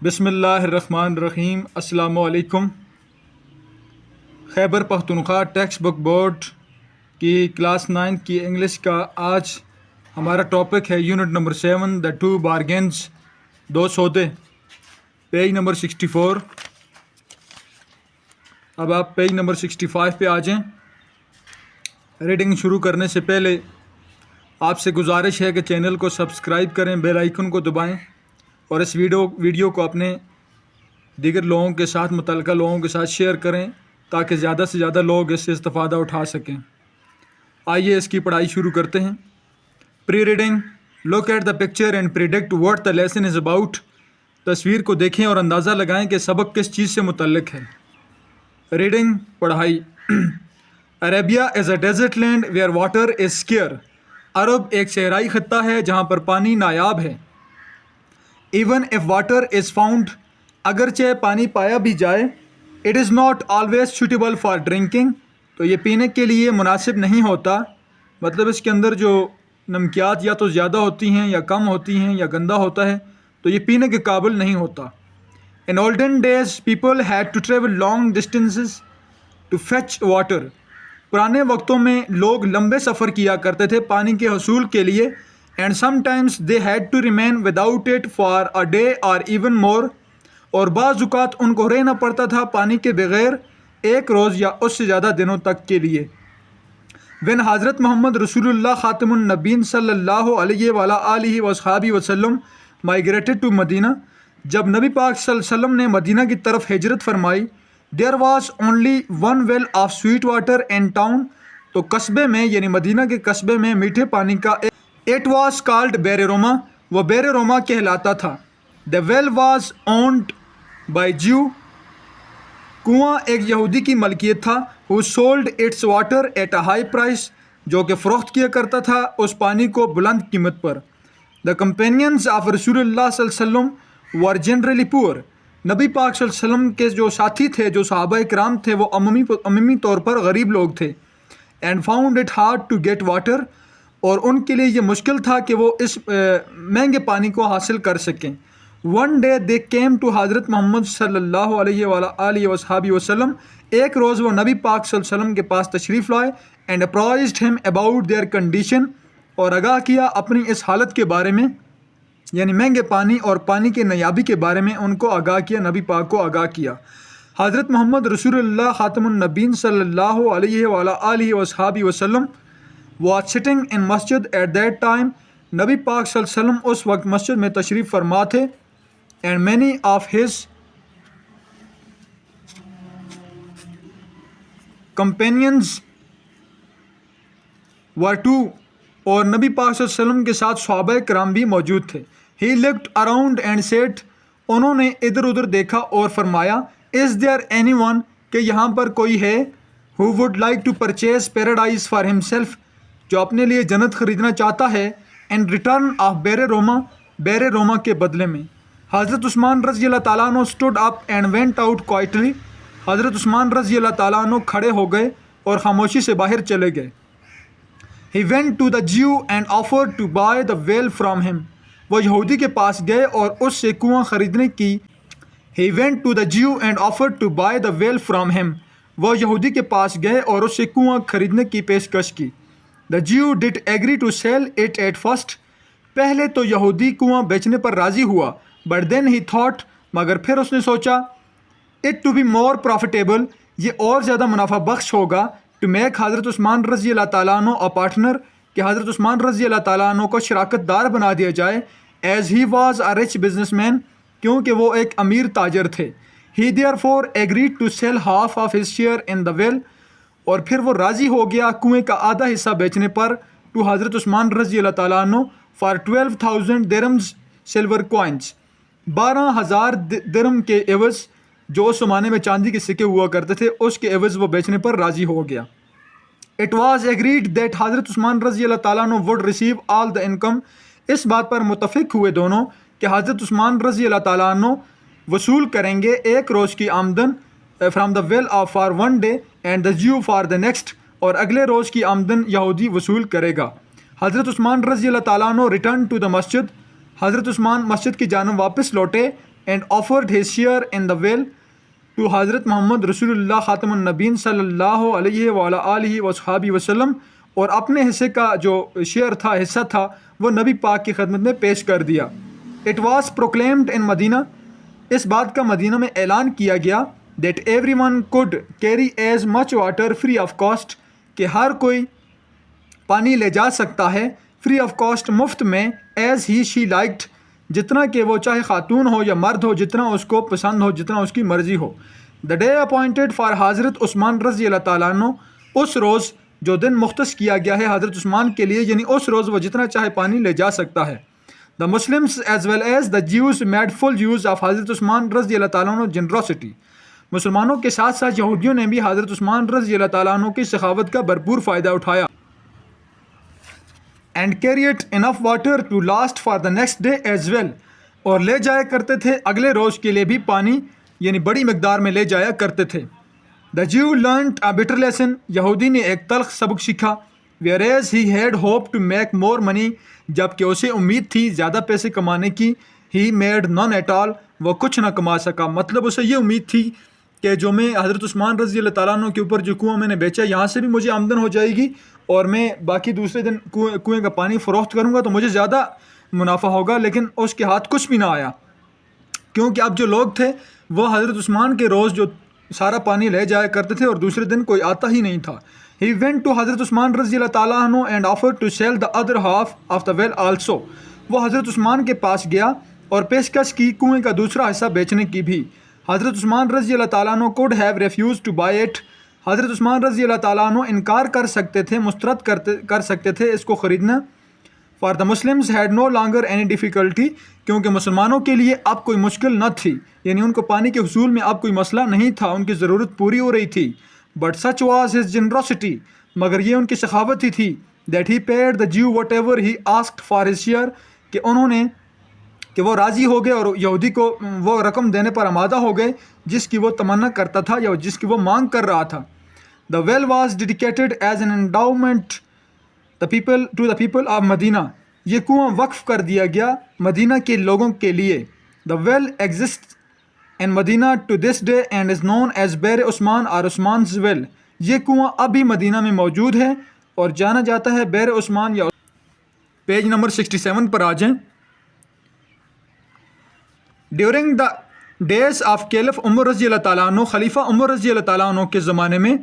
بسم اللہ الرحمن الرحیم۔ السلام علیکم۔ Khyber Pakhtunkhwa text book board کی کلاس 9 کی انگلش کا آج ہمارا ٹاپک ہے یونٹ نمبر 7 دا 2 بارگینز، 2 سودے، پیج نمبر 64۔ اب آپ پیج نمبر 65 پہ آ جائیں۔ ریڈنگ شروع کرنے سے پہلے آپ سے گزارش ہے کہ چینل کو سبسکرائب کریں، بیل آئیکن کو دبائیں اور اس ویڈیو کو اپنے دیگر لوگوں کے ساتھ، متعلقہ لوگوں کے ساتھ شیئر کریں تاکہ زیادہ سے زیادہ لوگ اس سے استفادہ اٹھا سکیں۔ آئیے اس کی پڑھائی شروع کرتے ہیں۔ Pre reading, look at the picture and predict what the lesson is about. تصویر کو دیکھیں اور اندازہ لگائیں کہ سبق کس چیز سے متعلق ہے۔ ریڈنگ، پڑھائی۔ Arabia is a desert land where water is scarce. عرب ایک صحرائی خطہ ہے جہاں پر پانی نایاب ہے۔ Even if water is found, اگرچہ پانی پایا بھی جائے، it is not always suitable for drinking, تو یہ پینے کے لیے مناسب نہیں ہوتا۔ مطلب اس کے اندر جو نمکیات یا تو زیادہ ہوتی ہیں یا کم ہوتی ہیں یا گندا ہوتا ہے، تو یہ پینے کے قابل نہیں ہوتا۔ In olden days people had to travel long distances to fetch water. پرانے وقتوں میں لوگ لمبے سفر کیا کرتے تھے پانی کے حصول کے لیے۔ And sometimes they had to remain without it for a day اور ایون مور، اور بعض اوقات ان کو رہنا پڑتا تھا پانی کے بغیر ایک روز یا اس سے زیادہ دنوں تک کے لیے۔ وین حضرت محمد رسول اللہ خاتم النبیین صلی اللہ علیہ وآلہ وصحبہ وسلم مائیگریٹڈ ٹو مدینہ، جب نبی پاک صلی اللہ علیہ وسلم نے مدینہ کی طرف ہجرت فرمائی، there was only one well of sweet water in town, تو قصبے میں یعنی مدینہ کے قصبے میں میٹھے پانی کا اٹ واز کالڈ بیر روما، وہ بیر روما کہلاتا تھا۔ The well was owned by Jew, کنواں ایک یہودی کی ملکیت تھا۔ Who sold its water at a high price, جو کہ فروخت کیا کرتا تھا اس پانی کو بلند قیمت پر۔ دا کمپینینز آف رسول اللہ صلی اللہ علیہ وسلم ور جنرلی پور، نبی پاک صلی اللہ علیہ وسلم کے جو ساتھی تھے، جو صحابہ کرام تھے، وہ عمومی طور پر غریب لوگ تھے۔ And found it hard to get water, اور ان کے لیے یہ مشکل تھا کہ وہ اس مہنگے پانی کو حاصل کر سکیں۔ One day they came to Hazrat Muhammad صلی اللہ علیہ وآلہ وصحبہ وسلم، ایک روز وہ نبی پاک صلی اللہ علیہ وسلم کے پاس تشریف لائے۔ اینڈ اپرائزڈ ہم اباؤٹ دیئر کنڈیشن، اور آگاہ کیا اپنی اس حالت کے بارے میں، یعنی مہنگے پانی اور پانی کے نیابی کے بارے میں ان کو آگاہ کیا، نبی پاک کو آگاہ کیا۔ حضرت محمد رسول اللہ خاتم النبیین صلی اللہ علیہ وآلہ وصحبہ وسلم was sitting in Masjid at that time، نبی پاک صلی اللہ علیہ وسلم اس وقت مسجد میں تشریف فرما تھے۔ and many of his companions were too، اور نبی پاک صلی اللہ علیہ وسلم کے ساتھ صحابہ کرام بھی موجود تھے۔ he looked around and said، انہوں نے ادھر ادھر دیکھا اور فرمایا، is there anyone، کہ یہاں پر کوئی ہے، who would like to purchase paradise for himself، جو اپنے لیے جنت خریدنا چاہتا ہے، in return of بیر روما، بیر روما کے بدلے میں۔ حضرت عثمان رضی اللہ تعالیٰ عنہ stood up and went out quietly، حضرت عثمان رضی اللہ تعالیٰ عنہ کھڑے ہو گئے اور خاموشی سے باہر چلے گئے۔ he went to the Jew and offered to buy the well from him، وہ یہودی کے پاس گئے اور اس سے کنواں خریدنے کی he went to the Jew and offered to buy the well from him، وہ یہودی کے پاس گئے اور اس سے کنواں خریدنے کی پیشکش کی۔ The Jew did agree to sell it at first، پہلے تو یہودی کنواں بیچنے پر راضی ہوا، but then he thought، مگر پھر اس نے سوچا، it to be more profitable، یہ اور زیادہ منافع بخش ہوگا، to make حضرت عثمان رضی اللہ تعالیٰ عنہ a partner، کہ حضرت عثمان رضی اللہ تعالیٰ عنہ کو شراکت دار بنا دیا جائے، as he was a rich businessman، کیونکہ وہ ایک امیر تاجر تھے۔ he therefore agreed to sell half of his share in the well، اور پھر وہ راضی ہو گیا کنویں کا آدھا حصہ بیچنے پر، ٹو حضرت عثمان رضی اللہ تعالیٰ عنہ، فار 12,000 درہمز سلور کوائنس، 12,000 درہم کے عوض، جو اس زمانے میں چاندی کے سکے ہوا کرتے تھے، اس کے عوض وہ بیچنے پر راضی ہو گیا۔ اٹ واز ایگریڈ دیٹ حضرت عثمان رضی اللہ تعالیٰ عنہ would receive all the income, اس بات پر متفق ہوئے دونوں کہ حضرت عثمان رضی اللہ تعالیٰ عنہ وصول کریں گے ایک روز کی آمدن from the well of for one day and the Jew for the next, اور اگلے روز کی آمدن یہودی وصول کرے گا۔ حضرت عثمان رضی اللہ تعالیٰ عنہ ریٹرن ٹو دا مسجد، حضرت عثمان مسجد کی جانب واپس لوٹے، and offered his share in the will to حضرت محمد رسول اللہ خاتم النبین صلی اللہ علیہ وعلیٰ آلہ وصحابہ وسلم، اور اپنے حصے کا جو شیئر تھا، حصہ تھا، وہ نبی پاک کی خدمت میں پیش کر دیا۔ It was proclaimed in مدینہ، اس بات کا مدینہ میں اعلان کیا گیا that everyone could carry as much water free of cost، کہ ہر کوئی پانی لے جا سکتا ہے فری آف کاسٹ، مفت میں، ایز ہی شی لائکڈ، جتنا کہ وہ چاہے خاتون ہو یا مرد ہو، جتنا اس کو پسند ہو، جتنا اس کی مرضی ہو۔ دا ڈے اپوائنٹڈ فار حضرت عثمان رضی اللہ تعالیٰ عنہ، اس روز جو دن مختص کیا گیا ہے حضرت عثمان کے لیے، یعنی اس روز وہ جتنا چاہے پانی لے جا سکتا ہے۔ The Muslims as well as the Jews made full use of Hazrat Usman رضی اللہ تعالیٰ عنہ جنروسٹی، مسلمانوں کے ساتھ ساتھ یہودیوں نے بھی حضرت عثمان رضی اللہ تعالیٰ عنہ کی سخاوت کا بھرپور فائدہ اٹھایا۔ And carried enough water to last for the next day as well, اور لے جایا کرتے تھے اگلے روز کے لیے بھی پانی، یعنی بڑی مقدار میں لے جایا کرتے تھے۔ The Jew learned a bitter lesson, یہودی نے ایک تلخ سبق سیکھا۔ Where he had hope to make more money, جب کہ اسے امید تھی زیادہ پیسے کمانے کی، he made none at all, وہ کچھ نہ کما سکا۔ مطلب اسے یہ امید تھی کہ جو میں حضرت عثمان رضی اللہ تعالیٰ عنہ کے اوپر جو کنواں میں نے بیچا، یہاں سے بھی مجھے آمدن ہو جائے گی، اور میں باقی دوسرے دن کنویں کا پانی فروخت کروں گا تو مجھے زیادہ منافع ہوگا، لیکن اس کے ہاتھ کچھ بھی نہ آیا، کیونکہ اب جو لوگ تھے وہ حضرت عثمان کے روز جو سارا پانی لے جایا کرتے تھے اور دوسرے دن کوئی آتا ہی نہیں تھا۔ He went to Hazrat Usman رضی اللہ تعالیٰ عنہ and offer to sell the other half of the well also, وہ حضرت عثمان کے پاس گیا اور پیشکش کی کنویں کا دوسرا حصہ بیچنے کی بھی۔ حضرت عثمان رضی اللہ تعالیٰ عنہ could have refused to buy it, Hazrat Usman رضی اللہ تعالیٰ عنہ انکار کر سکتے تھے، مسترد کر سکتے تھے اس کو خریدنا۔ For the Muslims had no longer any difficulty, کیونکہ مسلمانوں کے لیے اب کوئی مشکل نہ تھی، یعنی ان کو پانی کے حصول میں اب کوئی مسئلہ نہیں تھا، ان کی ضرورت پوری ہو رہی تھی۔ But such was his generosity, مگر یہ ان کی سخاوت ہی تھی، that he paid the Jew whatever he asked for his share, کہ وہ راضی ہو گئے اور یہودی کو وہ رقم دینے پر آمادہ ہو گئے جس کی وہ تمنا کرتا تھا یا جس کی وہ مانگ کر رہا تھا۔ The well was dedicated as an endowment to the people of Medina, یہ کنواں وقف کر دیا گیا مدینہ کے لوگوں کے لیے۔ The well exist in Medina to this day and is known as بیر عثمان اور عثمانز ویل، یہ کنواں اب بھی مدینہ میں موجود ہے اور جانا جاتا ہے بیر عثمان یا۔ پیج نمبر 67 پر آ جائیں۔ During the days of caliph Umar رضی اللہ تعالیٰ عنہ، خلیفہ عمر رضی اللہ تعالیٰ عنہ کے زمانے میں،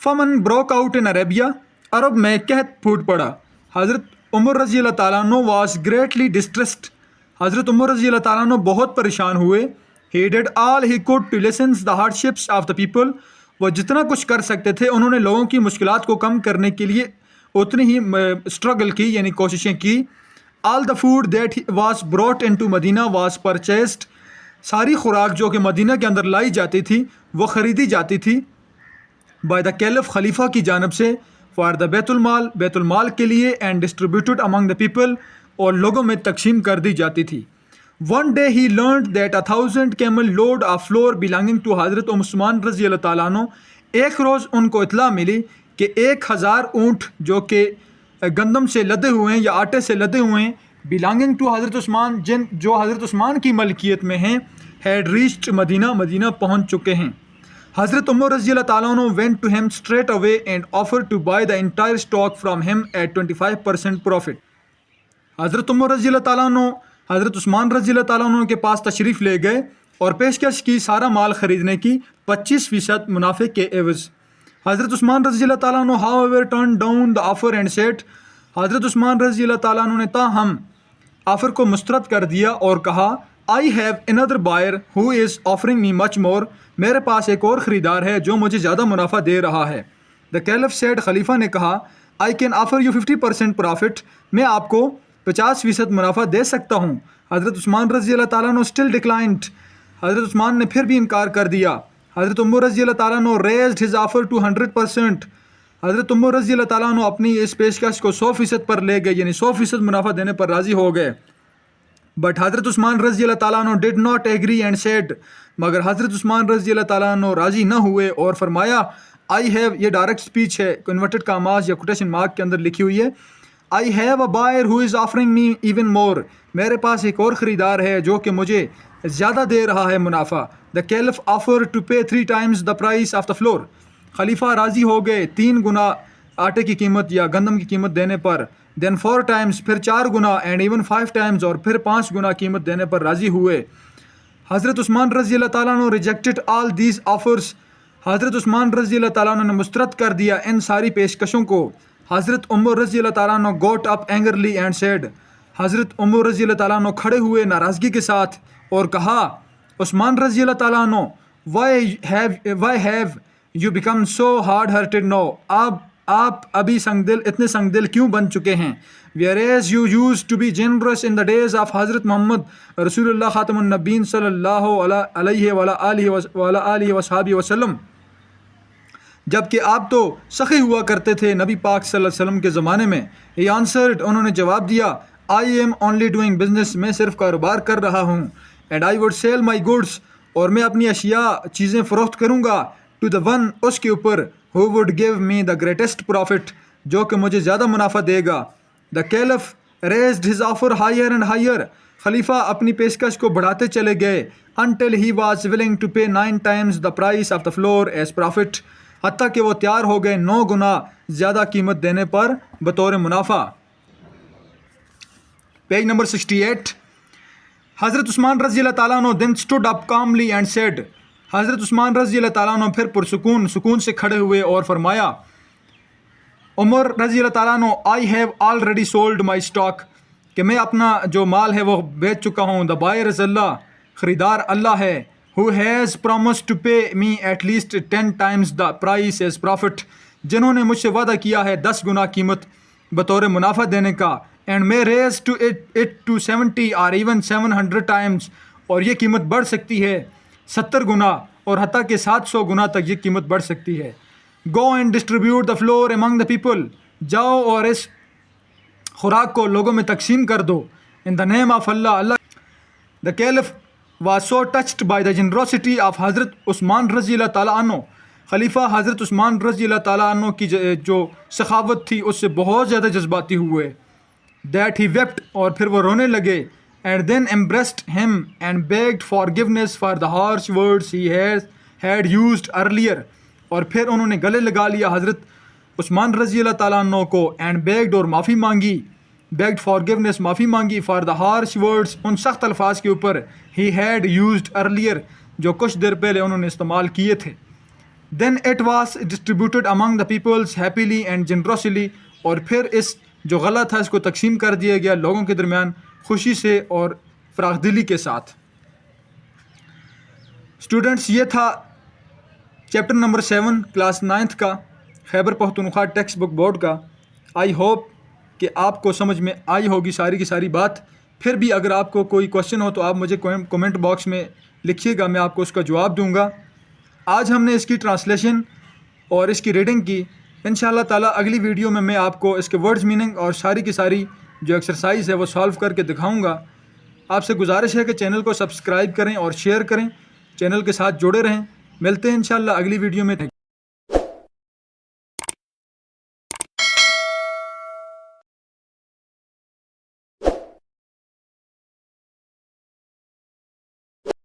فمن بروک آؤٹ ان عربیہ، عرب میں قحط پھوٹ پڑا۔ حضرت عمر رضی اللہ تعالیٰ عنہ واز گریٹلی ڈسٹریسڈ، حضرت عمر رضی اللہ تعالیٰ عنہ بہت پریشان ہوئے۔ He did all he could to lessen the hardships of the people, وہ جتنا کچھ کر سکتے تھے انہوں نے لوگوں کی مشکلات کو کم کرنے کے لیے اتنی ہی اسٹرگل کی، یعنی کوششیں کی۔ All the food that was brought into Medina was purchased, ساری خوراک جو کہ مدینہ کے اندر لائی جاتی تھی وہ خریدی جاتی تھی بائی دا کیلف، خلیفہ کی جانب سے، فار دا بیت المال کے لیے، اینڈ ڈسٹریبیوٹڈ امنگ دا پیپل، اور لوگوں میں تقسیم کر دی جاتی تھی۔ One day he learned that 1000 camel load of flour belonging to Hazrat Usman رضی اللہ تعالیٰ عنہ، ایک روز ان کو اطلاع ملی کہ 1000 اونٹ جو کہ گندم سے لدے ہوئے ہیں یا آٹے سے لدے ہوئے ہیں، بلانگنگ ٹو حضرت عثمان، جو حضرت عثمان کی ملکیت میں ہیں، ہیڈ ریچڈ مدینہ پہنچ چکے ہیں۔ حضرت عمر رضی اللہ تعالیٰ عنہ went to him straight away and offered to buy the entire stock from him at 25% profit۔ حضرت عمر رضی اللہ تعالیٰ عنہ حضرت عثمان رضی اللہ تعالیٰ عنہ کے پاس تشریف لے گئے اور پیشکش کی سارا مال خریدنے کی 25% منافع کے عوض۔ حضرت عثمان رضی اللہ تعالیٰ عنہ however turned down the offer and said، حضرت عثمان رضی اللہ تعالیٰ عنہ نے تاہم آفر کو مسترد کر دیا اور کہا، I have another buyer who is offering me much more، میرے پاس ایک اور خریدار ہے جو مجھے زیادہ منافع دے رہا ہے۔ The caliph said، خلیفہ نے کہا، I can offer you 50% profit، میں آپ کو 50% منافع دے سکتا ہوں۔ حضرت عثمان رضی اللہ تعالیٰ عنہ still declined، حضرت عثمان نے پھر بھی انکار کر دیا۔ حضرت عمر رضی اللہ تعالیٰ عنہ raised his offer to 100%، حضرت عمر رضی اللہ تعالیٰ عنہ اپنی اس پیشکش کو 100% پر لے گئے، یعنی 100% منافع دینے پر راضی ہو گئے۔ بٹ حضرت عثمان رضی اللہ تعالیٰ عنہ did not agree and said, مگر حضرت عثمان رضی اللہ تعالیٰ عنہ راضی نہ ہوئے اور فرمایا، آئی ہیو، یہ ڈائریکٹ اسپیچ ہے، کنورٹڈ کاماز یا کوٹیشن مارک کے اندر لکھی ہوئی ہے، I have a buyer who is offering me even more, میرے پاس ایک اور خریدار ہے جو کہ مجھے زیادہ دے رہا ہے منافع. The caliph offer to pay 3 times the price of the flour. خلیفہ راضی ہو گئے 3 گنا آٹے کی قیمت یا گندم کی قیمت دینے پر. دین 4 times پھر 4 گنا اینڈ ایون 5 times اور پھر 5 گنا قیمت دینے پر راضی ہوئے. حضرت عثمان رضی اللہ تعالیٰ عنہ ریجیکٹڈ آل دیز آفرز. حضرت عثمان رضی اللہ تعالیٰ عنہ نے مسترد کر دیا ان ساری پیشکشوں کو. حضرت عمر رضی اللہ تعالیٰ عنہ گوٹ اپ اینگرلی اینڈ سیڈ. حضرت عمر رضی اللہ تعالیٰ عنہ کھڑے ہوئے ناراضگی کے ساتھ اور کہا عثمان رضی اللہ تعالیٰ عنہ why have you become so hard hearted now. آپ ابھی اتنے سنگ دل کیوں بن چکے ہیں. whereas you used to be generous in the days of حضرت محمد رسول اللہ خاتم النبین صلی اللہ علیہ وآلہ وصحبہ وسلم, جبکہ آپ تو سخی ہوا کرتے تھے نبی پاک صلی اللہ علیہ وسلم کے زمانے میں. he answered, انہوں نے جواب دیا, I am only doing business, میں صرف کاروبار کر رہا ہوں. and I would sell my goods, اور میں اپنی اشیاء چیزیں فروخت کروں گا, to the one, اس کے اوپر, who would give me the greatest profit, جو کہ مجھے زیادہ منافع دے گا. the caliph raised his offer higher and higher. خلیفہ اپنی پیشکش کو بڑھاتے چلے گئے until he was willing to pay 9 times the price of the floor as profit, حتیٰ کہ وہ تیار ہو گئے 9 گنا زیادہ قیمت دینے پر بطور منافع. Page number 68. حضرت عثمان رضی اللہ تعالیٰ عنہ then stood up calmly and said. حضرت عثمان رضی اللہ تعالیٰ عنہ پھر سکون سے کھڑے ہوئے اور فرمایا, عمر رضی اللہ تعالیٰ عنہ, I have already sold my stock, کہ میں اپنا جو مال ہے وہ بیچ چکا ہوں. the buyer is Allah, خریدار اللہ ہے. who has promised to pay me at least 10 times the price as profit, جنہوں نے مجھ سے وعدہ کیا ہے 10 گنا قیمت بطور منافع دینے کا. and may raise to it to 70 or even 700 times, اور یہ قیمت بڑھ سکتی ہے 70 گنا اور حتیٰ کہ 700 گنا تک یہ قیمت بڑھ سکتی ہے. go and distribute the floor among the people, جاؤ اور اس خوراک کو لوگوں میں تقسیم کر دو. in the name of Allah. the caliph was so touched by the generosity of حضرت عثمان رضی اللہ تعالیٰ عنہ. خلیفہ حضرت عثمان رضی اللہ تعالیٰ عنہ کی جو سخاوت تھی اس سے بہت زیادہ جذباتی ہوئے that he wept, اور پھر وہ رونے لگے. and then embraced him and begged forgiveness for the harsh words he had used earlier, اور پھر انہوں نے گلے لگا لیا حضرت عثمان رضی اللہ تعالیٰ عنہ کو. and begged, اور معافی مانگی, begged forgiveness, معافی مانگی, for the harsh words, ان سخت الفاظ کے اوپر, he had used earlier, جو کچھ دیر پہلے انہوں نے استعمال کیے تھے. then it was distributed among the peoples happily and generously, اور پھر اس جو غلط تھا اس کو تقسیم کر دیا گیا لوگوں کے درمیان خوشی سے اور فراخ دلی کے ساتھ. اسٹوڈنٹس, یہ تھا چیپٹر نمبر 7 کلاس 9th کا Khyber Pakhtunkhwa text book board کا. آئی ہوپ کہ آپ کو سمجھ میں آئی ہوگی ساری کی ساری بات. پھر بھی اگر آپ کو کوئی کوشچن ہو تو آپ مجھے کومنٹ باکس میں لکھیے گا, میں آپ کو اس کا جواب دوں گا. آج ہم نے اس کی ٹرانسلیشن اور اس کی ریڈنگ کی. انشاءاللہ تعالیٰ اگلی ویڈیو میں میں آپ کو اس کے ورڈز میننگ اور ساری کی ساری جو ایکسرسائز ہے وہ سالو کر کے دکھاؤں گا. آپ سے گزارش ہے کہ چینل کو سبسکرائب کریں اور شیئر کریں, چینل کے ساتھ جڑے رہیں. ملتے ہیں انشاءاللہ اگلی ویڈیو میں.